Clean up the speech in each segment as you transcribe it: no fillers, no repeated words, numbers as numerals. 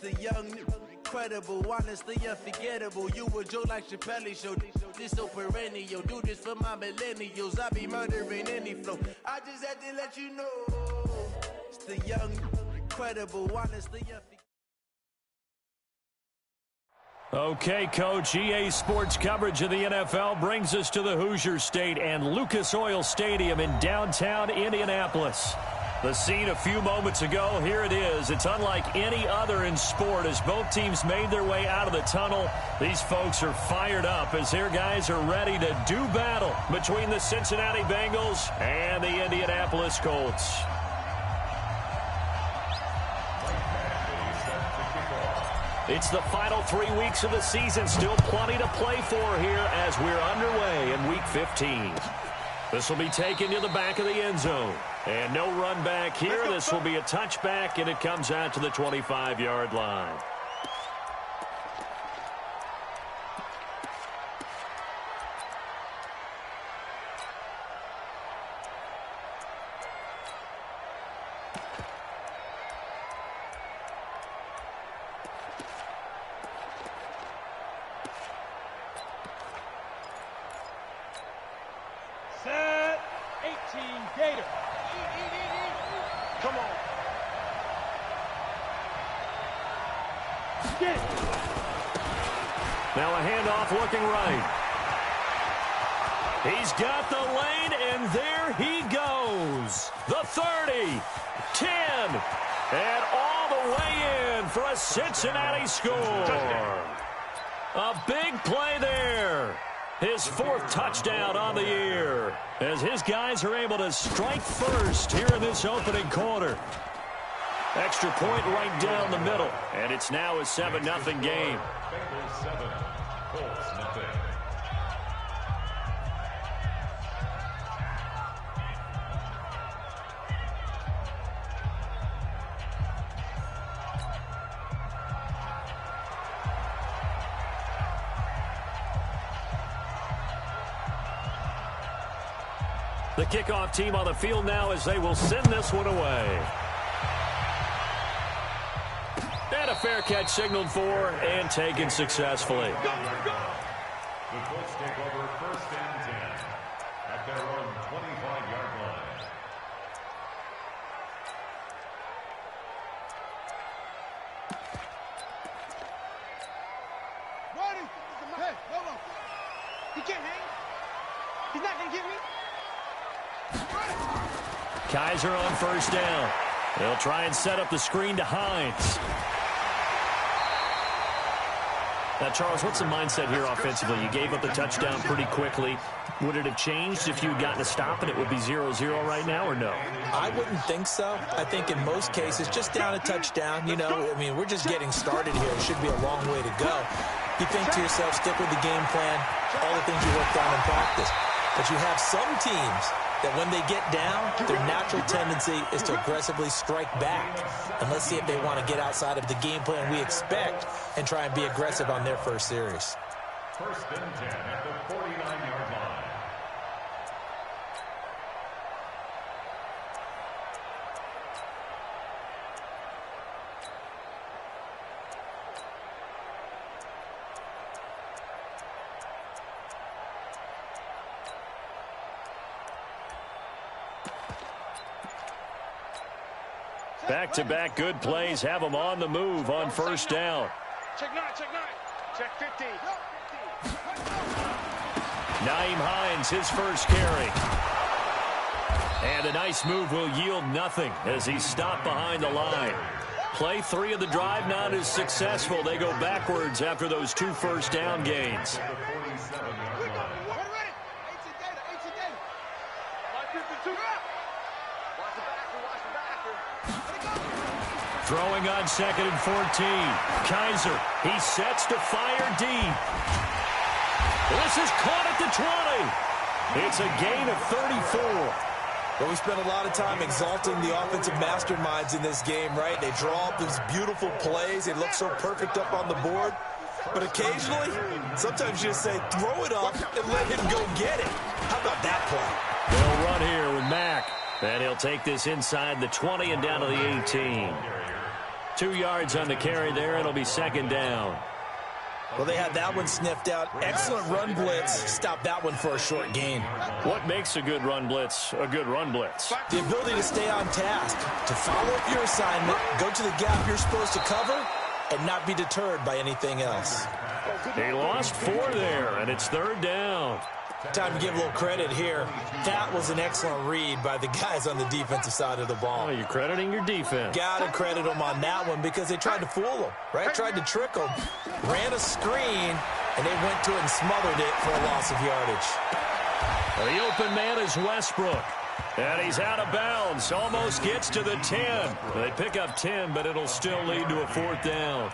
The young, incredible, honestly unforgettable. You a joke like Chappelle Show. This so perennial. Do this for my millennials. I be murdering any flow. I just had to let you know. It's the young, incredible, honestly unforgettable. Okay, Coach, EA Sports coverage of the NFL brings us to the Hoosier State and Lucas Oil Stadium in downtown Indianapolis. The scene a few moments ago, here it is. It's unlike any other in sport as both teams made their way out of the tunnel. These folks are fired up as their guys are ready to do battle between the Cincinnati Bengals and the Indianapolis Colts. It's the final 3 weeks of the season. Still plenty to play for here as we're underway in Week 15. This will be taken to the back of the end zone. And no run back here. This will be a touchback, and it comes out to the 25-yard line. Set 18 Gator. Come on. Get it. Now a handoff looking right. He's got the lane, and there he goes. The 30, 10, and all the way in for a Cincinnati score. A big play there. His fourth touchdown on the year as his guys are able to strike first here in this opening quarter. Extra point right down the middle, and it's now a 7-0 game. Bengals 7, Colts nothing. The kickoff team on the field now as they will send this one away. And a fair catch signaled for and taken successfully. The Colts take over first and 10 at their own 25-yard line. Ready? Hey, hold on. He can't hang. He's not going to get me. Kaiser on first down. They'll try and set up the screen to Hines. Now, Charles, what's the mindset here offensively? You gave up the touchdown pretty quickly. Would it have changed if you had gotten a stop and it would be 0-0 right now, or no? I wouldn't think so. I think in most cases, just down a touchdown, you know, I mean, we're just getting started here. It should be a long way to go. You think to yourself, stick with the game plan, all the things you worked on in practice. But you have some teams that when they get down, their natural tendency is to aggressively strike back. And let's see if they want to get outside of the game plan we expect and try and be aggressive on their first series. First and 10 at the 49-yard line. Back-to-back good plays have them on the move on first down. Check 9, check 9. Check 50. Nyheim Hines, his first carry. And a nice move will yield nothing as he's stopped behind the line. Play 3 of the drive not as successful. They go backwards after those 2 first down gains. Throwing on 2nd and 14. Kaiser, he sets to fire deep. This is caught at the 20. It's a gain of 34. Well, we spent a lot of time exalting the offensive masterminds in this game, right? They draw up these beautiful plays. They look so perfect up on the board. But occasionally, sometimes you just say, throw it up and let him go get it. How about that play? They'll run here with Mack. And he'll take this inside the 20 and down to the 18. 2 yards on the carry there. It'll be second down. Well, they had that one sniffed out. Excellent run blitz. Stop that one for a short gain. What makes a good run blitz a good run blitz? The ability to stay on task, to follow up your assignment, go to the gap you're supposed to cover, and not be deterred by anything else. He lost 4 there, and it's third down. Time to give a little credit here. That was an excellent read by the guys on the defensive side of the ball. Oh, you're crediting your defense. Got to credit them on that one because they tried to fool them, right? Tried to trick them, ran a screen, and they went to it and smothered it for a loss of yardage. The open man is Westbrook. And he's out of bounds. Almost gets to the 10. They pick up 10, but it'll still lead to a fourth down.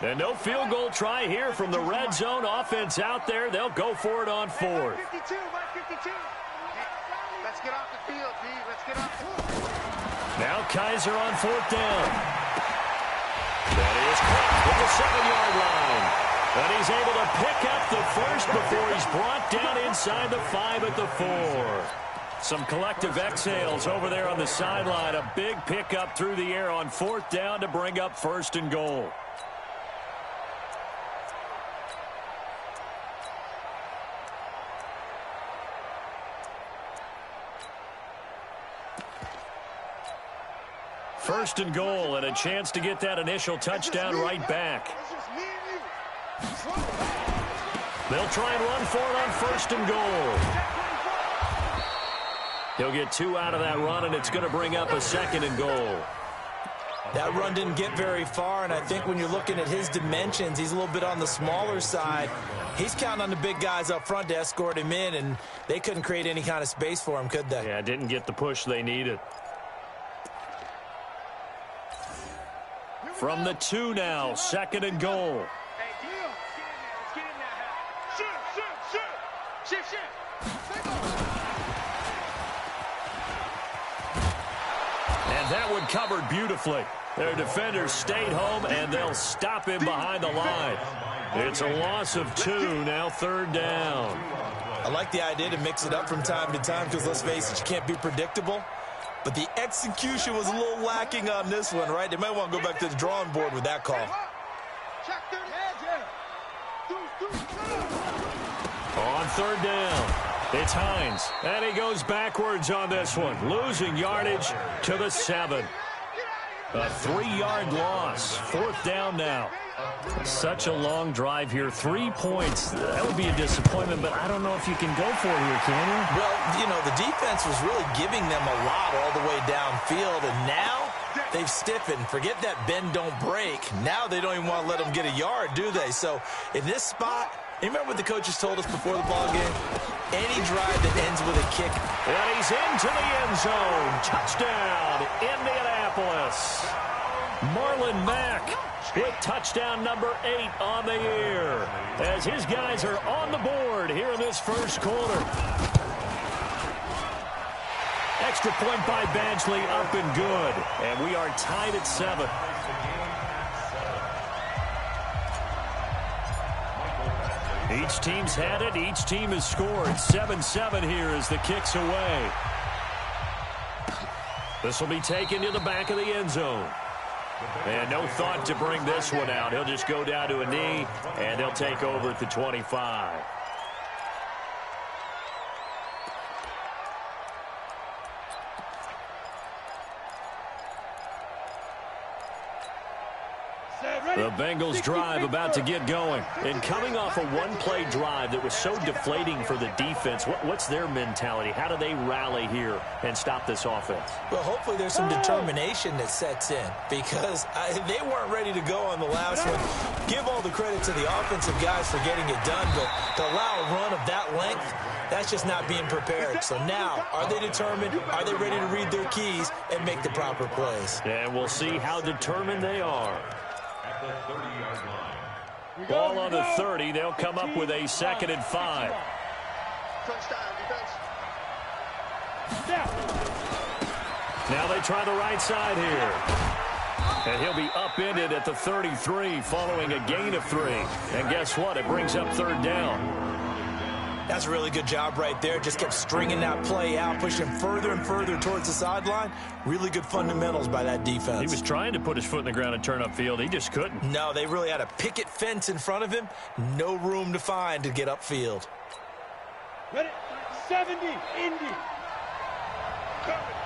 And no field goal try here from the red zone offense out there. They'll go for it on fourth. 52, 52. Let's get off the field, G. Let's get off the field. Now Kaiser on fourth down. That is caught at the 7-yard line. And he's able to pick up the first before he's brought down inside the 5 at the 4. Some collective exhales over there on the sideline. A big pickup through the air on fourth down to bring up first and goal. First and goal, and a chance to get that initial touchdown right back. They'll try and run for it on first and goal. He'll get 2 out of that run, and it's going to bring up a second and goal. That run didn't get very far, and I think when you're looking at his dimensions, he's a little bit on the smaller side. He's counting on the big guys up front to escort him in, and they couldn't create any kind of space for him, could they? Yeah, didn't get the push they needed. From the 2 now, second and goal. Hey, deal. Let's get in there. Shoot. And that one covered beautifully. Their defenders stayed home, and they'll stop him behind the line. It's a loss of 2, now third down. I like the idea to mix it up from time to time because, let's face it, you can't be predictable. But the execution was a little lacking on this one, right? They might want to go back to the drawing board with that call. On third down, it's Hines. And he goes backwards on this one, losing yardage to the 7. A 3-yard loss. Fourth down now. Such a long drive here. 3 points. That would be a disappointment, but I don't know if you can go for it here, can you? Well, you know, the defense was really giving them a lot all the way downfield, and now they've stiffened. Forget that bend, don't break. Now they don't even want to let them get a yard, do they? So in this spot, you remember what the coaches told us before the ball game? Any drive that ends with a kick. And he's into the end zone. Touchdown, Indianapolis. Marlon Mack with touchdown number 8 on the year, as his guys are on the board here in this first quarter. Extra point by Badgley, up and good. And we are tied at 7. Each team's had it. Each team has scored. 7-7 here as the kick's away. This will be taken to the back of the end zone. And no thought to bring this one out. He'll just go down to a knee, and they'll take over at the 25. The Bengals drive about to get going. And coming off a one-play drive that was so deflating for the defense, what's their mentality? How do they rally here and stop this offense? Well, hopefully there's some determination that sets in, because they weren't ready to go on the last one. Give all the credit to the offensive guys for getting it done, but to allow a run of that length, that's just not being prepared. So now, are they determined? Are they ready to read their keys and make the proper plays? And we'll see how determined they are. At the 30-yard line, Ball on the 30. They'll come up with a 2nd and 5. Now they try the right side here. And he'll be upended at the 33 following a gain of 3. And guess what? It brings up 3rd down. That's a really good job right there. Just kept stringing that play out, pushing further and further towards the sideline. Really good fundamentals by that defense. He was trying to put his foot in the ground and turn upfield. He just couldn't. No, they really had a picket fence in front of him. No room to find to get upfield. Ready? 70, Indy. Cover.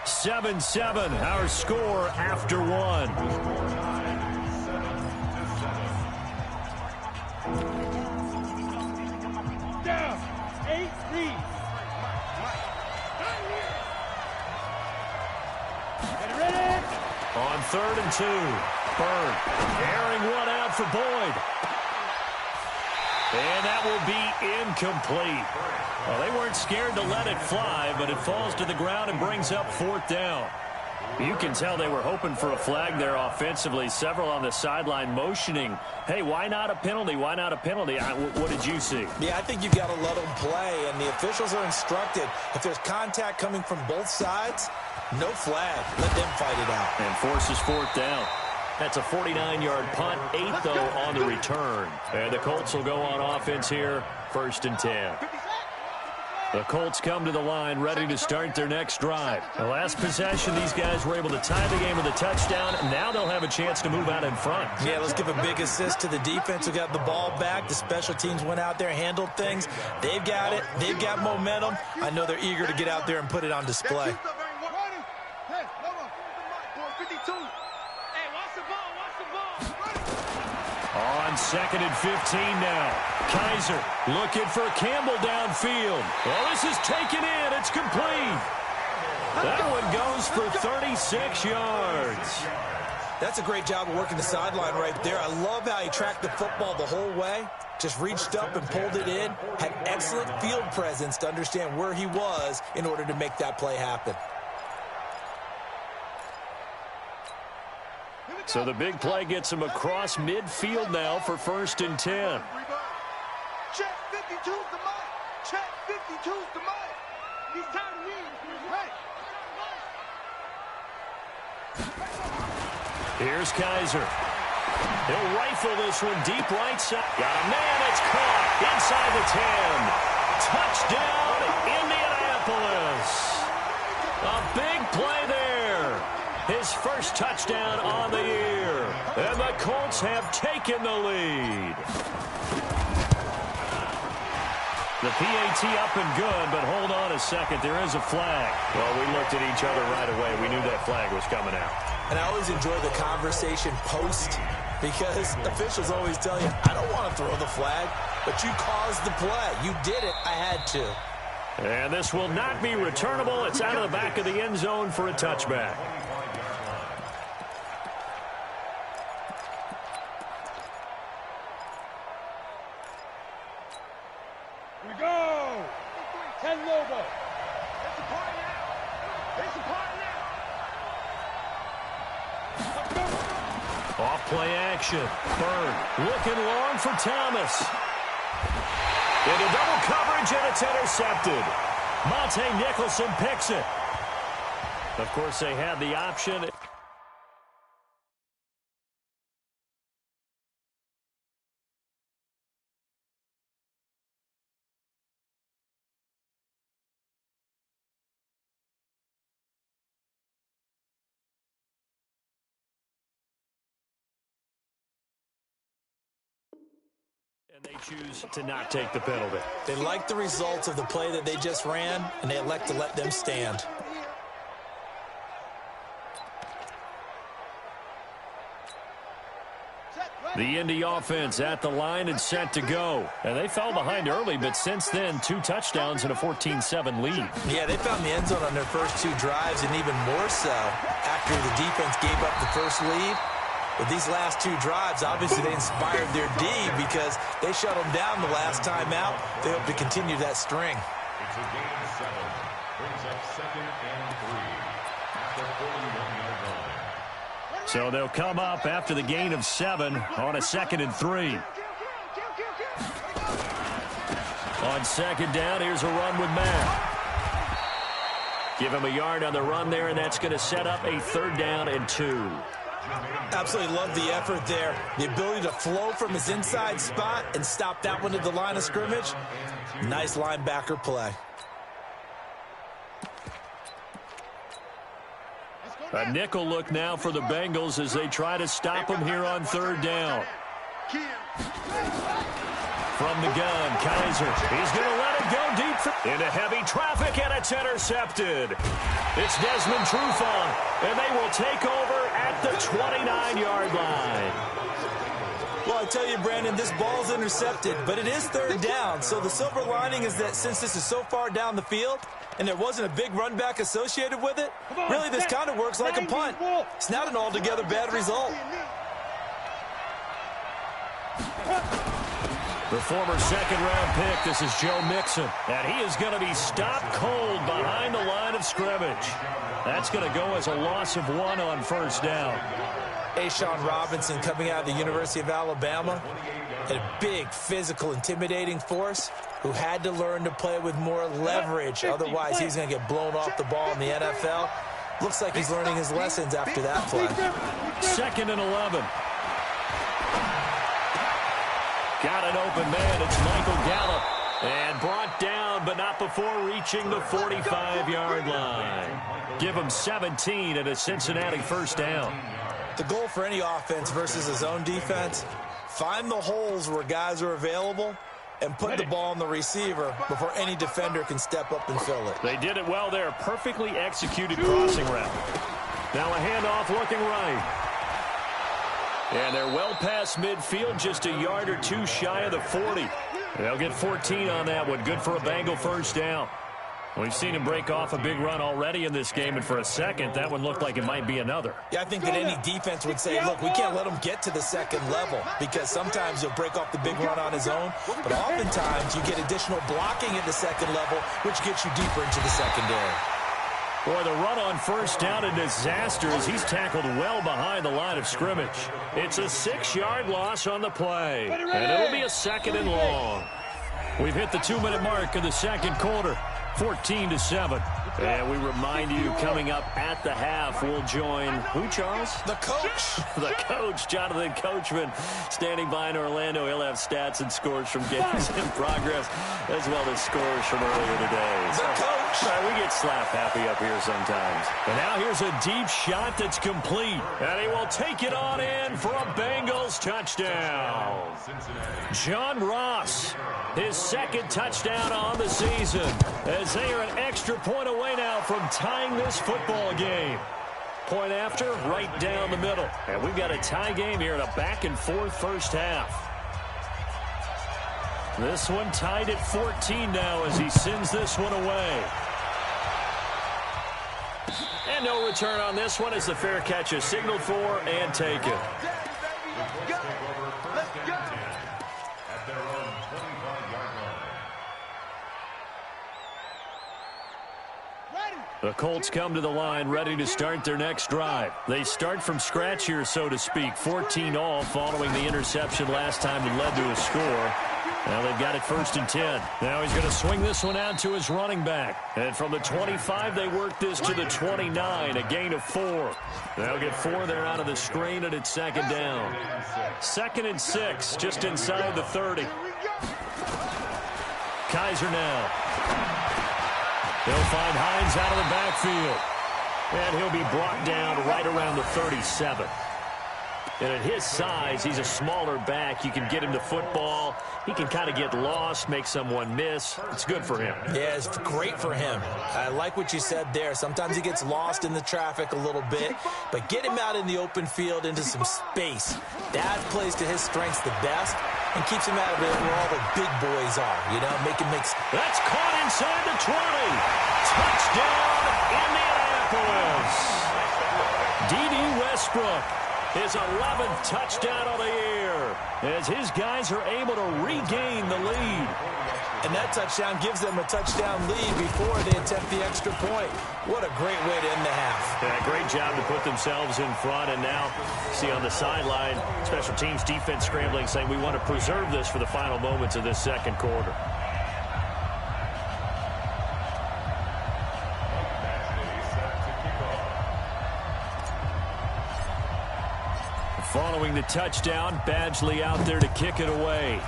7-7, our score after 1. Down. 8 lead. Ready? On 3rd and 2. Bird airing one out for Boyd. And that will be incomplete. Well, they weren't scared to let it fly, but it falls to the ground and brings up 4th down. You can tell they were hoping for a flag there offensively. Several on the sideline motioning, hey, why not a penalty? Why not a penalty? What did you see? Yeah, I think you've got to let them play, and the officials are instructed. If there's contact coming from both sides, no flag. Let them fight it out. And forces 4th down. That's a 49-yard punt, 8 though on the return. And the Colts will go on offense here, 1st and 10. The Colts come to the line ready to start their next drive. The last possession, these guys were able to tie the game with a touchdown. Now they'll have a chance to move out in front. Yeah, let's give a big assist to the defense who got the ball back. The special teams went out there, handled things. They've got it. They've got momentum. I know they're eager to get out there and put it on display. On 2nd and 15 now. Kaiser looking for Campbell downfield. Well, this is taken in. It's complete. That one goes for 36 yards. That's a great job of working the sideline right there. I love how he tracked the football the whole way. Just reached up and pulled it in. Had excellent field presence to understand where he was in order to make that play happen. So the big play gets him across midfield now for 1st and 10. Check 52's the mic. Check 52's the mic. He's tired of you. Hey. Here's Kaiser. He'll rifle this one deep right side. Got a man. It's caught inside the 10. Touchdown, Indianapolis. A big play there. His first touchdown on the year. And the Colts have taken the lead. The PAT up and good, but hold on a second. There is a flag. Well, we looked at each other right away. We knew that flag was coming out. And I always enjoy the conversation post because officials always tell you, I don't want to throw the flag, but you caused the play. You did it. I had to. And this will not be returnable. It's out of the back of the end zone for a touchback. We go. 10 Lobo. It's a party now. It's a party now. Off play action. Bird looking long for Thomas. Into double coverage, and it's intercepted. Monte Nicholson picks it. Of course, they had the option. And they choose to not take the penalty. They like the results of the play that they just ran, and they elect to let them stand. The Indy offense at the line and set to go. And they fell behind early, but since then, 2 touchdowns and a 14-7 lead. Yeah, they found the end zone on their first 2 drives, and even more so after the defense gave up the first lead. With these last 2 drives, obviously they inspired their D because they shut them down the last time out. They hope to continue that string. It's a gain of 7. Brings up 2nd and 3 at the 41-yard line. So they'll come up after the gain of 7 on a 2nd and 3. On 2nd down, here's a run with Matt. Give him a yard on the run there, and that's going to set up a 3rd down and 2. Absolutely love the effort there. The ability to flow from his inside spot and stop that one at the line of scrimmage. Nice linebacker play. A nickel look now for the Bengals as they try to stop him here on 3rd down. From the gun, Kaiser. He's going to let it go deep into heavy traffic, and it's intercepted. It's Desmond Trufant, and they will take over at the 29-yard line. Well, I tell you, Brandon, this ball's intercepted, but it is 3rd down. So the silver lining is that since this is so far down the field and there wasn't a big run back associated with it, really this kind of works like a punt. It's not an altogether bad result. The former 2nd-round pick, this is Joe Mixon, and he is going to be stopped cold behind the line of scrimmage. That's going to go as a loss of 1 on 1st down. Ashawn Robinson coming out of the University of Alabama, a big, physical, intimidating force who had to learn to play with more leverage. Otherwise, he's going to get blown off the ball in the NFL. Looks like he's learning his lessons after that play. 2nd and 11. Got an open man. It's Michael Gallup. And brought down, but not before reaching the 45-yard line. Give him 17 and a Cincinnati 1st down. The goal for any offense versus a zone defense, find the holes where guys are available and put the ball on the receiver before any defender can step up and fill it. They did it well there. Perfectly executed crossing route. Now a handoff looking right. And they're well past midfield, just a yard or 2 shy of the 40. They'll get 14 on that one. Good for a Bengal 1st down. We've seen him break off a big run already in this game, and for a second, that one looked like it might be another. Yeah, I think that any defense would say, look, we can't let him get to the 2nd level because sometimes he'll break off the big run on his own, but oftentimes you get additional blocking at the 2nd level, which gets you deeper into the secondary. Boy, the run on 1st down a disaster as he's tackled well behind the line of scrimmage. It's a 6-yard loss on the play, and it'll be a 2nd and long. We've hit the 2-minute mark of the 2nd quarter. 14-7. And we remind you, coming up at the half, we'll join who, Charles? The coach. The coach, Jonathan Coachman, standing by in Orlando. He'll have stats and scores from games in progress, as well as scores from earlier today. The coach. We get slap happy up here sometimes. And now here's a deep shot that's complete. And he will take it on in for a Bengals touchdown. John Ross, his 2nd touchdown on the season, as they are an extra point away now from tying this football game. Point after, right down the middle. And we've got a tie game here in a back-and-forth 1st half. This one tied at 14 now as he sends this one away. And no return on this one as the fair catch is signaled for and taken. The Colts come to the line ready to start their next drive. They start from scratch here, so to speak. 14-all following the interception last time that led to a score. Now they've got it 1st and 10. Now he's going to swing this one out to his running back. And from the 25, they work this to the 29, a gain of 4. They'll get 4 there out of the screen, and it's 2nd down. 2nd and 6, just inside the 30. Kaiser now. They'll find Hines out of the backfield. And he'll be brought down right around the 37. And at his size, he's a smaller back. You can get him to football. He can kind of get lost, make someone miss. It's good for him. Yeah, it's great for him. I like what you said there. Sometimes he gets lost in the traffic a little bit, but get him out in the open field into some space. That plays to his strengths the best and keeps him out of it where all the big boys are, you know, make him mix. That's caught inside the 20. Touchdown, Indianapolis. D.D. Westbrook. His 11th touchdown of the year as his guys are able to regain the lead. And that touchdown gives them a touchdown lead before they attempt the extra point. What a great way to end the half. Yeah, great job to put themselves in front. And now, see on the sideline, special teams defense scrambling, saying we want to preserve this for the final moments of this second quarter. Following the touchdown, Badgley out there to kick it away.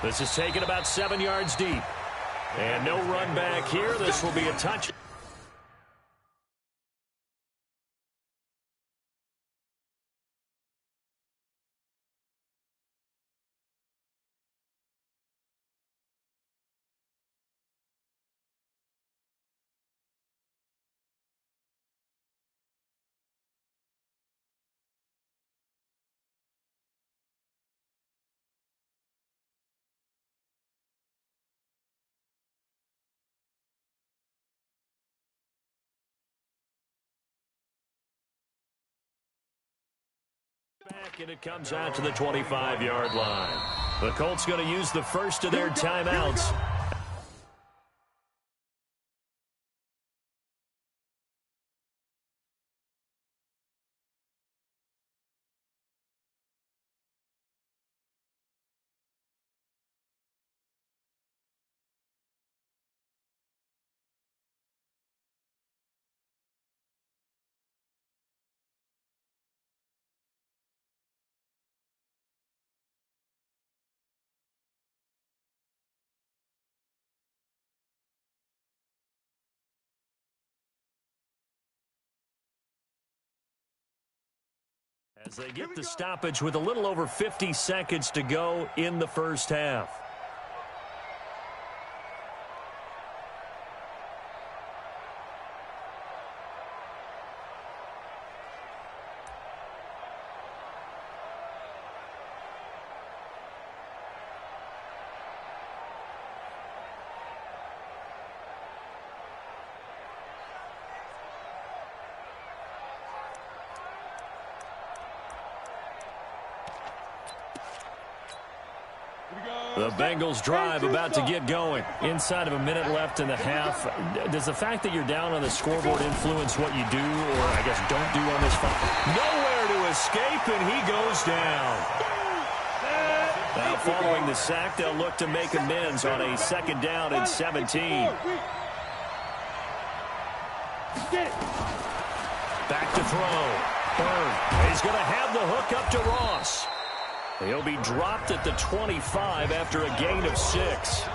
This is taken about 7 yards deep. And no run back here. This will be a touch. Back, and it comes out to the 25-yard line. The Colts going to use the first of their timeouts. As they get the stoppage with a little over 50 seconds to go in the first half. The Bengals drive about to get going. Inside of a minute left in the half. Does the fact that you're down on the scoreboard influence what you do, or I guess don't do on this fight? Nowhere to escape, and he goes down. Now following the sack, they'll look to make amends on a second down and 17. Back to throw. Burn. He's going to have the hook up to Ross. He'll be dropped at the 25 after a gain of 6.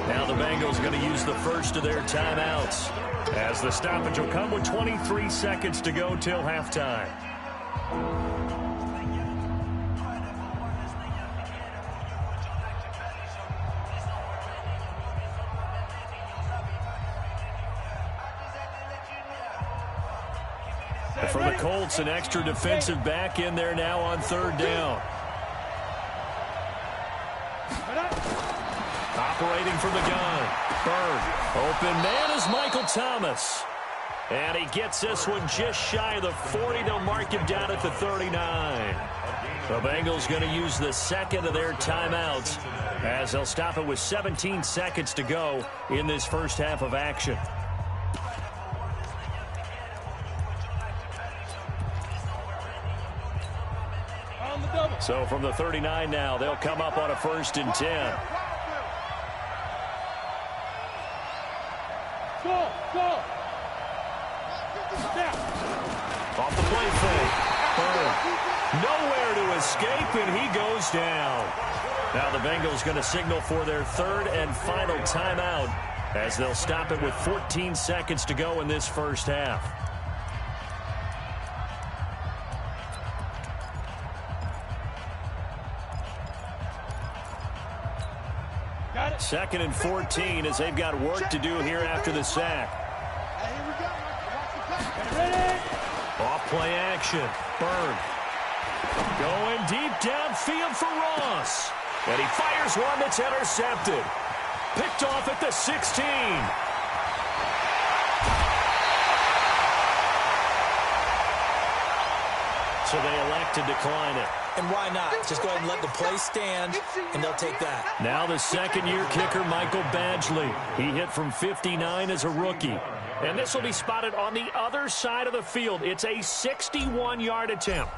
Now the Bengals going to use the first of their timeouts, as the stoppage will come with 23 seconds to go till halftime. For the Colts, an extra defensive back in there now on third down. Operating from the gun. Bird. Open man is Michael Thomas. And he gets this one just shy of the 40. They'll mark him down at the 39. The Bengals going to use the second of their timeouts, as they'll stop it with 17 seconds to go in this first half of action. So from the 39 now, they'll come up on a 1st and 10. Off the play fake. Nowhere to escape, and he goes down. Now the Bengals going to signal for their third and final timeout, as they'll stop it with 14 seconds to go in this first half. Second and 14, as they've got work to do here after the sack. Off play action. Bird. Going deep downfield for Ross. And he fires one that's intercepted. Picked off at the 16. So they elect to decline it. And why not? Just go ahead and let the play stand, and they'll take that. Now the second-year kicker, Michael Badgley. He hit from 59 as a rookie. And this will be spotted on the other side of the field. It's a 61-yard attempt.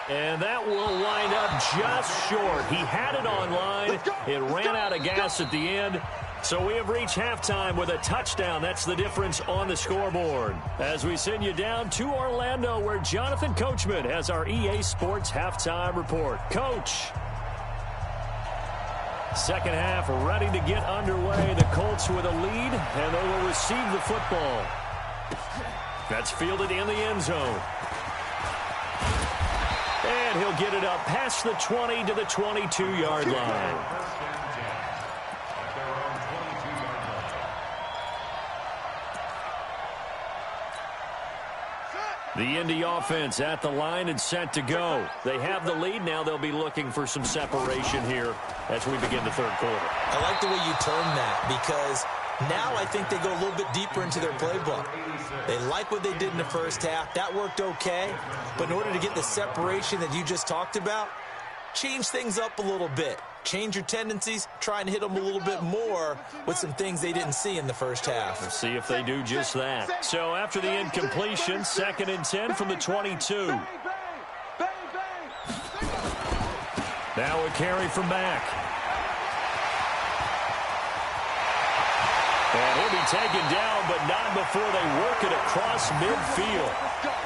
And that will wind up just short. He had it on line. It ran out of gas at the end. So we have reached halftime with a touchdown. That's the difference on the scoreboard. As we send you down to Orlando, where Jonathan Coachman has our EA Sports Halftime Report. Coach. Second half ready to get underway. The Colts with a lead, and they will receive the football. That's fielded in the end zone. And he'll get it up past the 20 to the 22-yard line. The Indy offense at the line and set to go. They have the lead. Now they'll be looking for some separation here as we begin the third quarter. I like the way you term that, because now I think they go a little bit deeper into their playbook. They like what they did in the first half. That worked okay. But in order to get the separation that you just talked about, change things up a little bit. Change your tendencies, try and hit them a little bit more with some things they didn't see in the first half. We'll see if they do just that. So after the incompletion, 2nd and 10 from the 22. Now a carry from Mack. And he'll be taken down, but not before they work it across midfield.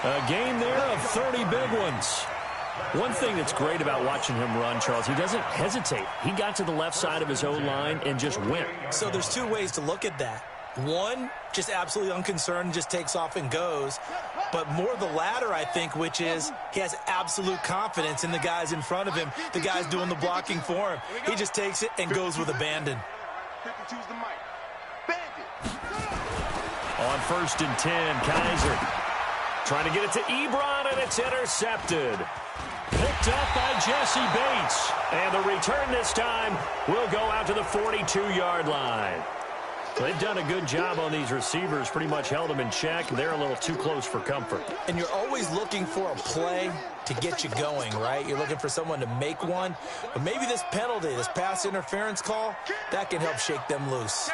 A gain there of 30 big ones. One thing that's great about watching him run, Charles, he doesn't hesitate. He got to the left side of his own line and just went. So there's two ways to look at that. One, just absolutely unconcerned, just takes off and goes. But more the latter, I think, which is he has absolute confidence in the guys in front of him, the guys doing the blocking for him. He just takes it and goes with abandon. On 1st and 10, Kaiser trying to get it to Ebron, and it's intercepted. Picked up by Jesse Bates. And the return this time will go out to the 42-yard line. They've done a good job on these receivers, pretty much held them in check. They're a little too close for comfort. And you're always looking for a play to get you going, right? You're looking for someone to make one. But maybe this penalty, this pass interference call, that can help shake them loose.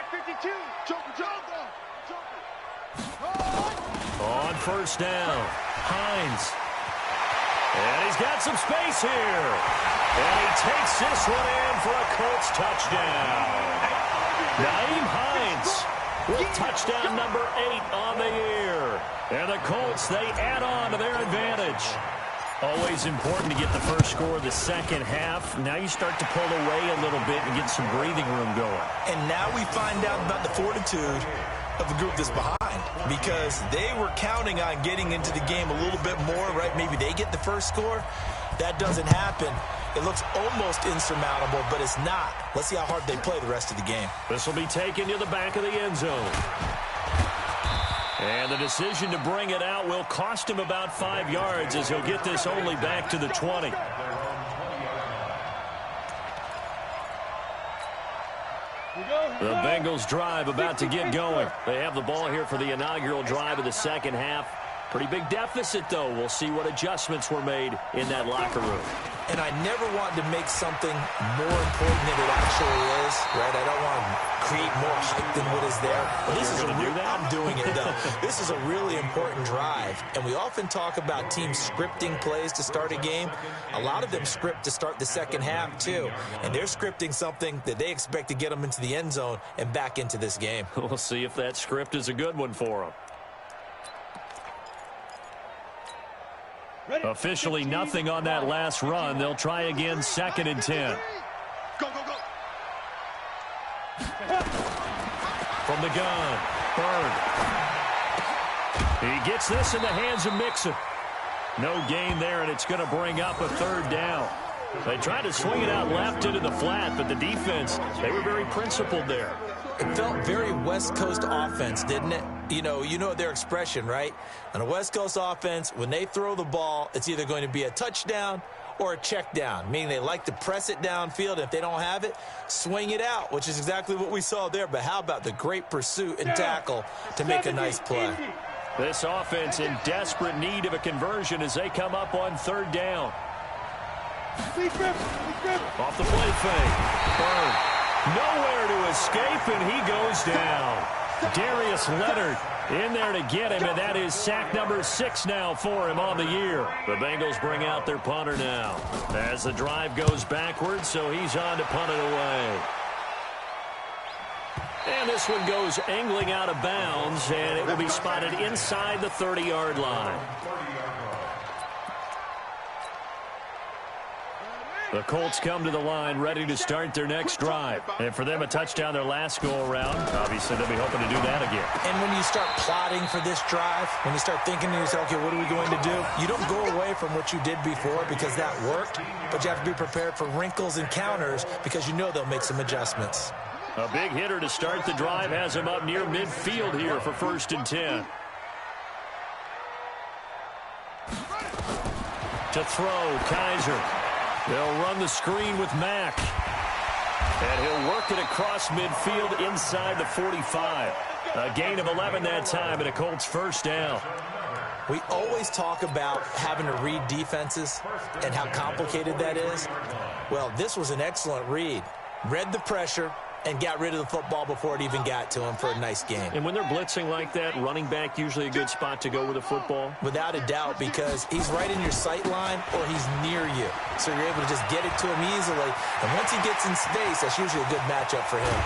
On 1st down, Hines. And he's got some space here. And he takes this one in for a Colts touchdown. Nyheim Hines with touchdown number 8 on the year. And the Colts, they add on to their advantage. Always important to get the first score of the second half. Now you start to pull away a little bit and get some breathing room going. And now we find out about the fortitude of the group that's behind, because they were counting on getting into the game a little bit more, right? Maybe they get the first score. That doesn't happen. It looks almost insurmountable, but it's not. Let's see how hard they play the rest of the game. This will be taken to the back of the end zone. And the decision to bring it out will cost him about 5 yards, as he'll get this only back to the 20. The Bengals drive about to get going. They have the ball here for the inaugural drive of the second half. Pretty big deficit, though. We'll see what adjustments were made in that locker room. And I never want to make something more important than it actually is, right? I don't want to create more hype than what is there. But this is I'm doing it, though. This is a really important drive. And we often talk about teams scripting plays to start a game. A lot of them script to start the second half, too. And they're scripting something that they expect to get them into the end zone and back into this game. We'll see if that script is a good one for them. Officially nothing on that last run. They'll try again, 2nd and 10. Go, go, go. From the gun, Bird. He gets this in the hands of Mixon. No gain there, and it's going to bring up a 3rd down. They tried to swing it out left into the flat, but the defense, they were very principled there. It felt very West Coast offense, didn't it? You know their expression, right? On a West Coast offense, when they throw the ball, it's either going to be a touchdown or a check down, meaning they like to press it downfield. If they don't have it, swing it out, which is exactly what we saw there. But how about the great pursuit and tackle to make a nice play? This offense in desperate need of a conversion as they come up on third down. Off the play fake. Byrne. Nowhere to escape, and he goes down. Darius Leonard in there to get him, and that is sack number 6 now for him on the year. The Bengals bring out their punter now as the drive goes backwards, so he's on to punt it away. And this one goes angling out of bounds, and it will be spotted inside the 30-yard line. The Colts come to the line ready to start their next drive. And for them, a touchdown their last go-around. Obviously, they'll be hoping to do that again. And when you start plotting for this drive, when you start thinking to yourself, okay, what are we going to do? You don't go away from what you did before because that worked, but you have to be prepared for wrinkles and counters because you know they'll make some adjustments. A big hitter to start the drive has him up near midfield here for 1st and 10. To throw, Kaiser. They'll run the screen with Mack. And he'll work it across midfield inside the 45. A gain of 11 that time and a Colts first down. We always talk about having to read defenses and how complicated that is. Well, this was an excellent read. Read the pressure and got rid of the football before it even got to him for a nice game. And when they're blitzing like that, running back usually a good spot to go with the football? Without a doubt, because he's right in your sight line or he's near you. So you're able to just get it to him easily. And once he gets in space, that's usually a good matchup for him.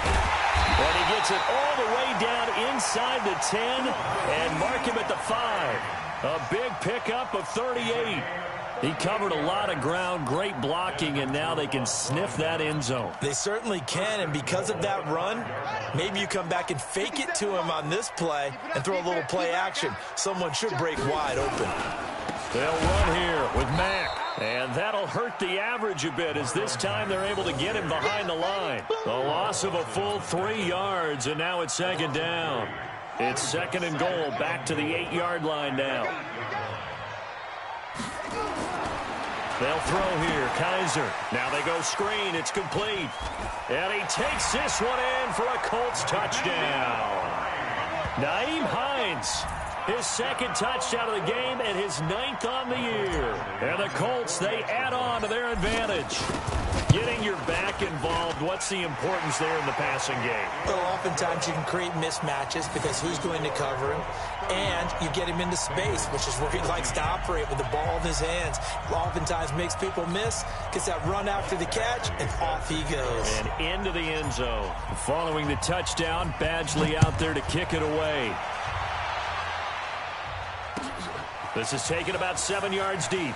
And he gets it all the way down inside the 10 and mark him at the 5. A big pickup of 38. He covered a lot of ground, great blocking, and now they can sniff that end zone. They certainly can, and because of that run, maybe you come back and fake it to him on this play and throw a little play action. Someone should break wide open. They'll run here with Mack, and that'll hurt the average a bit as this time they're able to get him behind the line. The loss of a full 3 yards, and now it's 2nd down. It's 2nd and goal, back to the 8-yard line now. They'll throw here, Kaiser. Now they go screen, it's complete. And he takes this one in for a Colts touchdown. Nyheim Hines, his 2nd touchdown of the game and his 9th on the year. And the Colts, they add on to their advantage. Getting your back involved, what's the importance there in the passing game? Well, oftentimes you can create mismatches because who's going to cover him? And you get him into space, which is where he likes to operate with the ball in his hands. Oftentimes makes people miss, gets that run after the catch, and off he goes. And into the end zone. Following the touchdown, Badgley out there to kick it away. This is taken about 7 yards deep.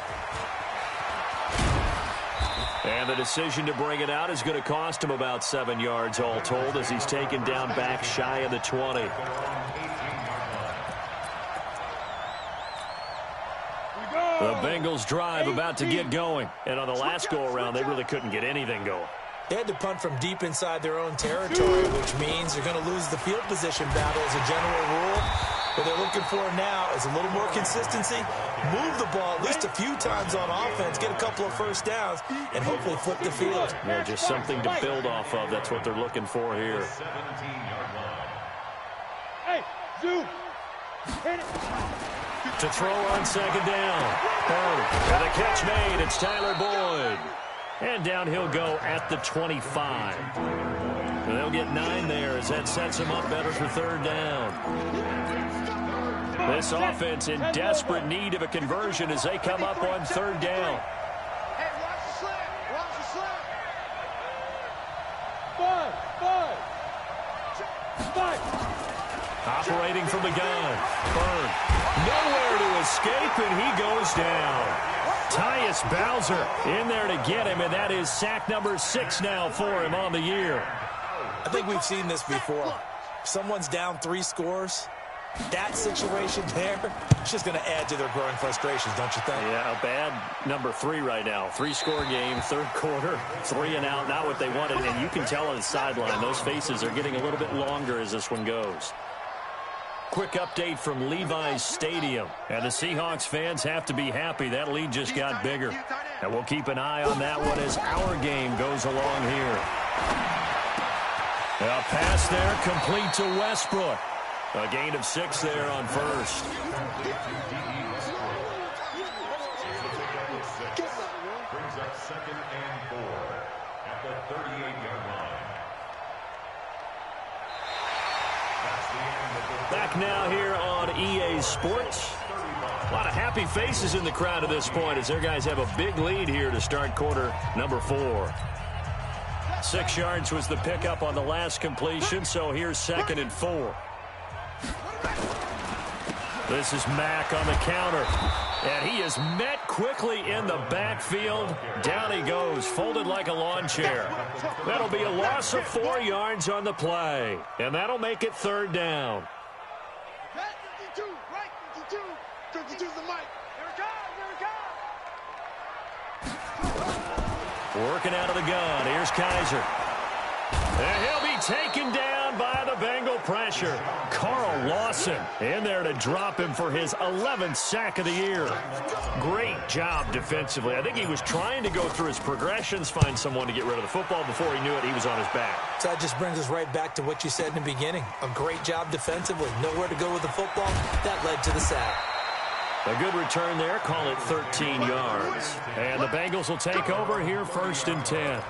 And the decision to bring it out is going to cost him about 7 yards all told as he's taken down back shy of the 20. The Bengals drive about to get going. And on the last go-around, they really couldn't get anything going. They had to punt from deep inside their own territory, which means they're going to lose the field position battle as a general rule. What they're looking for now is a little more consistency, move the ball at least a few times on offense, get a couple of first downs, and hopefully flip the field. Well, just something to build off of. That's what they're looking for here. Hey, zoom. Hit it. To throw on 2nd down. And the catch made. It's Tyler Boyd. And down he'll go at the 25. They'll get 9 there as that sets them up better for 3rd down. This offense in desperate need of a conversion as they come up on 3rd down. Hey, watch the slant. Watch the slant. Five. Operating from the gun. Byrne. Nowhere to escape, and he goes down. Tyus Bowser in there to get him, and that is sack number 6 now for him on the year. I think we've seen this before. Someone's down 3 scores. That situation there, it's just going to add to their growing frustrations, don't you think? Yeah, a bad number 3 right now. 3-score game, 3rd quarter, 3 and out, not what they wanted. And you can tell on the sideline, those faces are getting a little bit longer as this one goes. Quick update from Levi's Stadium. And the Seahawks fans have to be happy. That lead just got bigger. And we'll keep an eye on that one as our game goes along here. A pass there complete to Westbrook. A gain of 6 there on first. Brings up 2nd and 4 at the 38-yard line. That's the end of the Back now here on EA Sports. A lot of happy faces in the crowd at this point as their guys have a big lead here to start quarter number 4. 6 yards was the pickup on the last completion, so here's 2nd and 4. This is Mack on the counter, and he is met quickly in the backfield. Down he goes, folded like a lawn chair. That'll be a loss of 4 yards on the play, and that'll make it 3rd down. 52, right, 52. 52's the mic. Here it comes. Working out of the gun. Here's Kaiser. And he'll be taken down by the Bengal pressure. Carl Lawson in there to drop him for his 11th sack of the year. Great job defensively. I think he was trying to go through his progressions, find someone to get rid of the football. Before he knew it, he was on his back. So that just brings us right back to what you said in the beginning. A great job defensively. Nowhere to go with the football. That led to the sack. A good return there. Call it 13 yards. And the Bengals will take over here 1st and 10.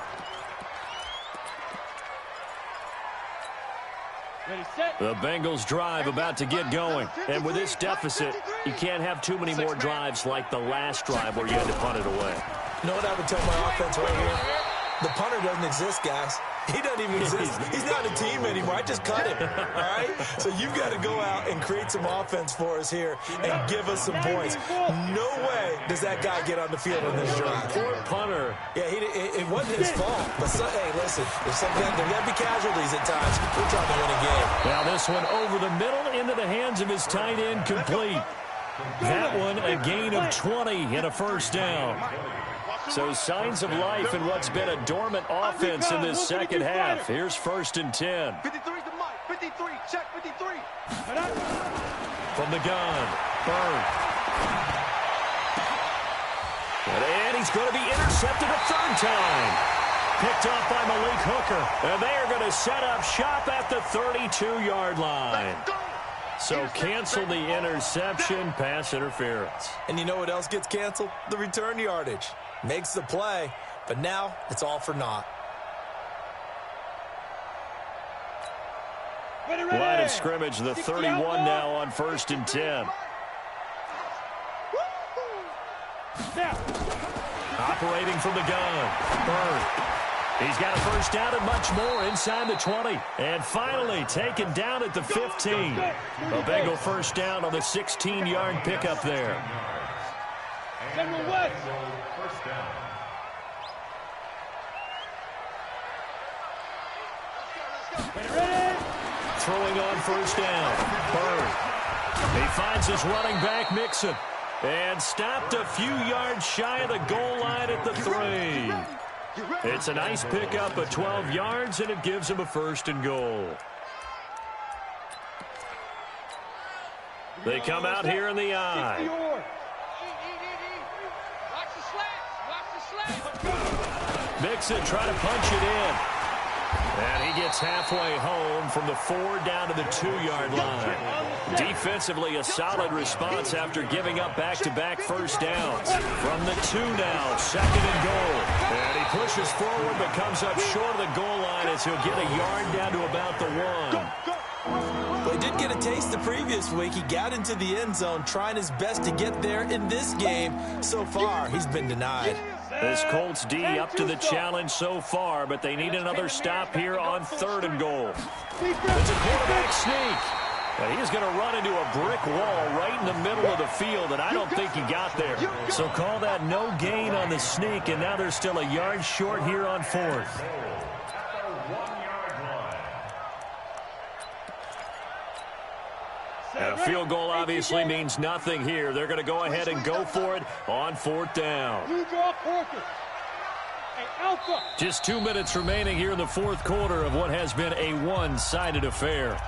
The Bengals drive about to get going. And with this deficit, you can't have too many more drives like the last drive where you had to punt it away. You know what I would tell my offense right here? The punter doesn't exist, guys. He doesn't even exist. He's not a team anymore. I just cut him, all right? So you've got to go out and create some offense for us here and give us some points. No way does that guy get on the field in this drive. Poor punter. Yeah, it wasn't his fault. But, hey, listen, there's got to be casualties at times. We're trying to win a game. Now this one over the middle into the hands of his tight end, complete. That one a gain of 20 and a 1st down. So signs of life in what's been a dormant offense in this 2nd half. Here's 1st and 10. 53's the mic. 53, check 53. From the gun, Byrne. And he's going to be intercepted a 3rd time. Picked off by Malik Hooker. And they are going to set up shop at the 32-yard line. So cancel the interception, pass interference. And you know what else gets canceled? The return yardage. Makes the play, but now it's all for naught. Line of scrimmage, the 31 now on 1st and 10. Operating from the gun, Byrne. He's got a 1st down and much more inside the 20. And finally taken down at the 15. A Bengal 1st down on the 16-yard pickup there. first down. Throwing on 1st down. Byrne. He finds his running back, Mixon. And stopped a few yards shy of the goal line at the 3. It's a nice pickup of 12 yards, and it gives him a 1st and goal. They come out here in the eye. Mixon trying to punch it in. And he gets halfway home from the 4 down to the 2-yard line. Defensively, a solid response after giving up back-to-back 1st downs. From the 2 now, 2nd and goal. And he pushes forward but comes up short of the goal line as he'll get a yard down to about the 1. Well, he did get a taste the previous week. He got into the end zone trying his best to get there in this game. So far, he's been denied. This Colts D up to the challenge so far, but they need another stop here on 3rd and goal. It's a quarterback sneak. He is going to run into a brick wall right in the middle of the field, and I don't think he got there. So call that no gain on the sneak, and now they're still a yard short here on 4th. And a field goal obviously means nothing here. They're going to go ahead and go for it on 4th down. Just 2 minutes remaining here in the 4th quarter of what has been a one-sided affair.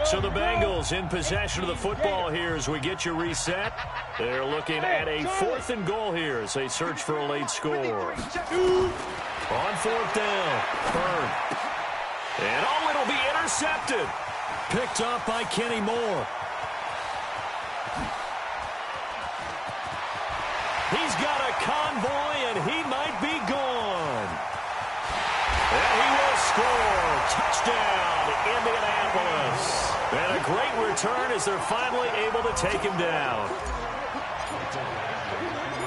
So the Bengals in possession of the football here as we get you reset. They're looking at a 4th and goal here as they search for a late score. On fourth down, Byrne. And oh, it'll be intercepted. Picked up by Kenny Moore. He's got a convoy, and he might be gone. And he will score. Touchdown, Indianapolis. And a great return as they're finally able to take him down.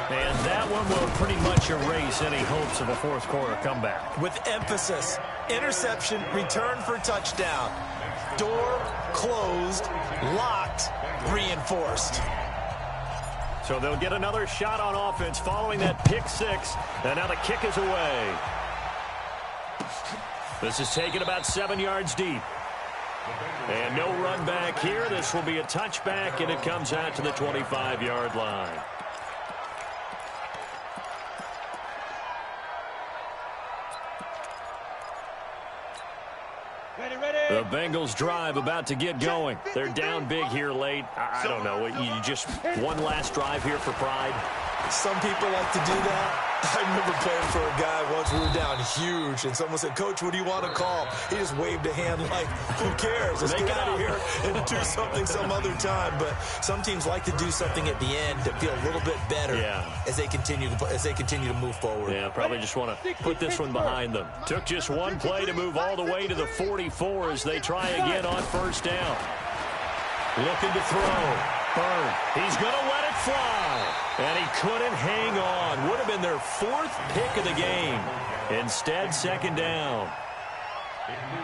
And that one will pretty much erase any hopes of a fourth quarter comeback. With emphasis, interception, return for touchdown. Door closed, locked, reinforced. So they'll get another shot on offense following that pick six. And now the kick is away. This is taken about 7 yards deep. And no run back here. This will be a touchback, and it comes out to the 25-yard line. The Bengals drive about to get going. They're down big here late. I don't know. You just one last drive here for pride? Some people like to do that. I remember playing for a guy once. We were down huge, and someone said, "Coach, what do you want to call?" He just waved a hand like, who cares? Let's get out of here and do something some other time. But some teams like to do something at the end to feel a little bit better as they continue to move forward. Yeah, probably just want to put this one behind them. Took just one play to move all the way to the 44 as they try again on first down. Looking to throw. Byrne. He's going to let it fly. And he couldn't hang on. Would have been their fourth pick of the game. Instead, second down.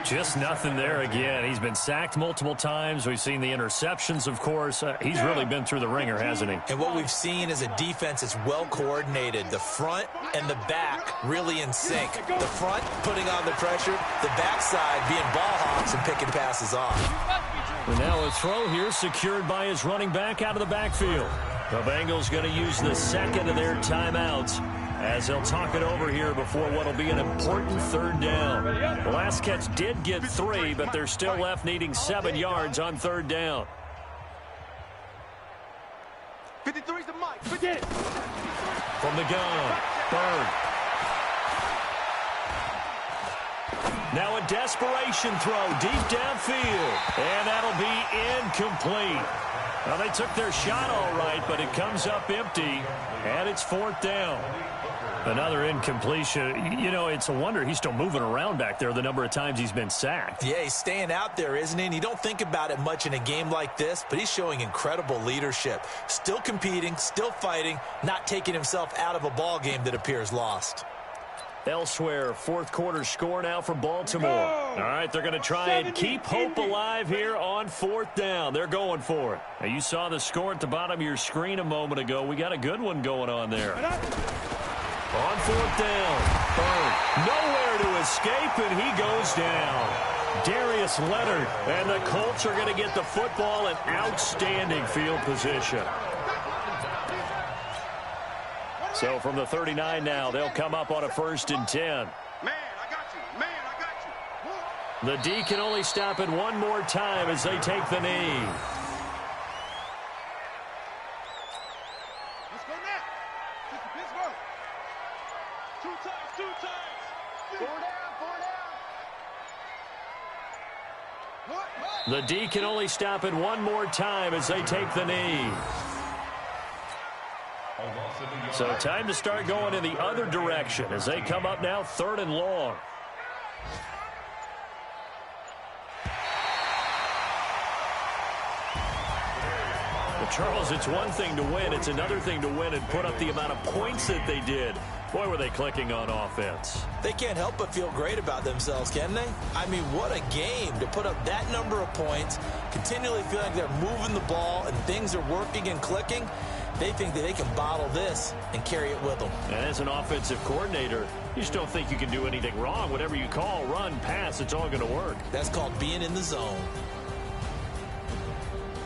Just nothing there again. He's been sacked multiple times. We've seen the interceptions, of course. He's really been through the ringer, hasn't he? And what we've seen is a defense that's well coordinated. The front and the back really in sync. The front putting on the pressure. The backside being ball hawks and picking passes off. And now a throw here secured by his running back out of the backfield. The Bengals going to use the second of their timeouts as they'll talk it over here before what will be an important third down. The last catch did get 3, but they're still left needing 7 yards on third down. 53's the mic. Forget it. From the gun, Byrne. Now a desperation throw deep downfield. And that'll be incomplete. Well, they took their shot all right, but it comes up empty, and it's fourth down. Another incompletion. You know, it's a wonder he's still moving around back there the number of times he's been sacked. Yeah, he's staying out there, isn't he? And you don't think about it much in a game like this, but he's showing incredible leadership. Still competing, still fighting, not taking himself out of a ball game that appears lost. Elsewhere, fourth quarter score now for Baltimore. All right, they're going to try and keep hope alive here on fourth down. They're going for it. Now, you saw the score at the bottom of your screen a moment ago. We got a good one going on there. On fourth down, Byrne nowhere to escape, and he goes down. Darius Leonard and the Colts are going to get the football in outstanding field position. So from the 39 now, they'll come up on a 1st and 10. Man, I got you. Man, I got you. The D can only stop it one more time as they take the knee. Let's go now. This is Pittsburgh. 2 times, 2 times. 4 down, 4 down. The D can only stop it one more time as they take the knee. So time to start going in the other direction as they come up now 3rd and long. Well, Charles, it's one thing to win. It's another thing to win and put up the amount of points that they did. Boy, were they clicking on offense. They can't help but feel great about themselves, can they? I mean, what a game to put up that number of points, continually feel like they're moving the ball and things are working and clicking. They think that they can bottle this and carry it with them. And as an offensive coordinator, you just don't think you can do anything wrong. Whatever you call, run, pass, it's all going to work. That's called being in the zone.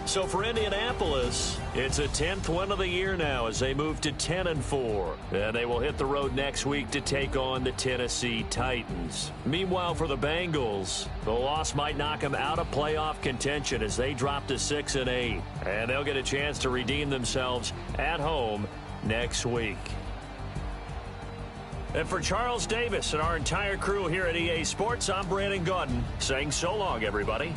So for Indianapolis, it's a 10th win of the year now as they move to 10-4. And they will hit the road next week to take on the Tennessee Titans. Meanwhile, for the Bengals, the loss might knock them out of playoff contention as they drop to 6-8. And they'll get a chance to redeem themselves at home next week. And for Charles Davis and our entire crew here at EA Sports, I'm Brandon Gaudin saying so long, everybody.